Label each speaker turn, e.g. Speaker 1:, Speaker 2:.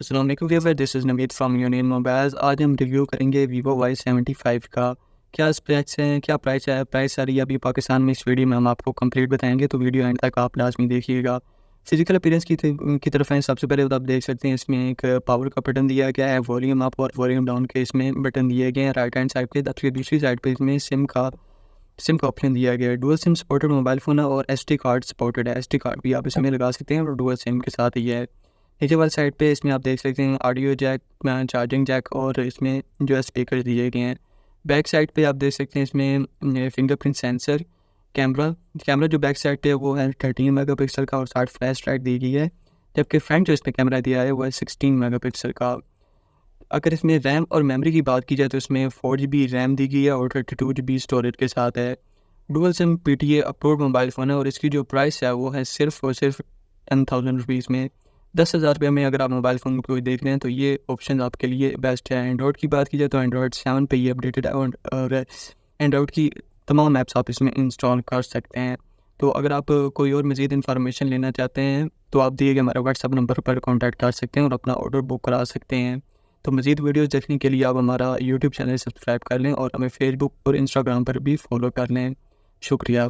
Speaker 1: अस्सलाम वालेकुम viewers, this is Naveed from union mobiles. आज हम रिव्यू करेंगे Vivo Y75 का। क्या स्पेक्स हैं, क्या प्राइस है, प्राइस सारी अभी पाकिस्तान में इस वीडियो में हम आपको कंप्लीट बताएंगे, तो वीडियो एंड तक आप लाजमी देखिएगा। फिजिकल अपीयरेंस की तरफ हैं। सबसे पहले तो आप देख सकते हैं इसमें एक पावर का बटन दिया गया है, वॉल्यूम अप और वॉल्यूम डाउन के इसमें बटन दिए गए हैं राइट हैंड साइड पे। जबकि दूसरी साइड पे इसमें सिम का ऑप्शन दिया गया है। Dual SIM supported mobile phone है और SD कार्ड सपोर्टेड है। SD कार्ड भी आप इसमें लगा सकते हैं और डुअल सिम के साथ ही है। नीचे वाली साइड पे इसमें आप देख सकते हैं ऑडियो जैक, चार्जिंग जैक और इसमें जो है स्पीकर दिए गए हैं। बैक साइड पे आप देख सकते हैं इसमें फिंगरप्रिंट सेंसर, कैमरा जो बैक साइड पे है वो है 13 मेगापिक्सल का और 60 फ्लैश लाइट दी गई है। जबकि फ्रंट जो इसमें कैमरा दिया है वो है 16 मेगापिक्सल का। अगर इसमें रैम और मेमोरी की बात की जाए तो इसमें 4GB रैम दी गई है और 32GB स्टोरेज के साथ है। Dual SIM PTA approved mobile phone है और इसकी जो प्राइस है वो है सिर्फ और सिर्फ 10,000 रुपीज़ में। 10,000 रुपये में अगर आप मोबाइल फ़ोन कोई देख रहे हैं तो ये ऑप्शन आपके लिए बेस्ट है। एंड्रॉयड की बात की जाए तो एंड्रॉयड 7 पे ये अपडेटेड है और एंड्रॉयड की तमाम ऐप्स आप इसमें इंस्टॉल कर सकते हैं। तो अगर आप कोई और मज़ीद इन्फॉर्मेशन लेना चाहते हैं तो आप दिए गए हमारे व्हाट्सएप नंबर पर कॉन्टैक्ट कर सकते हैं और अपना ऑर्डर बुक करा सकते हैं। तो मज़ीद वीडियोज़ देखने के लिए आप हमारा यूट्यूब चैनल सब्सक्राइब कर लें और हमें फेसबुक और इंस्टाग्राम पर भी फॉलो कर लें। शुक्रिया।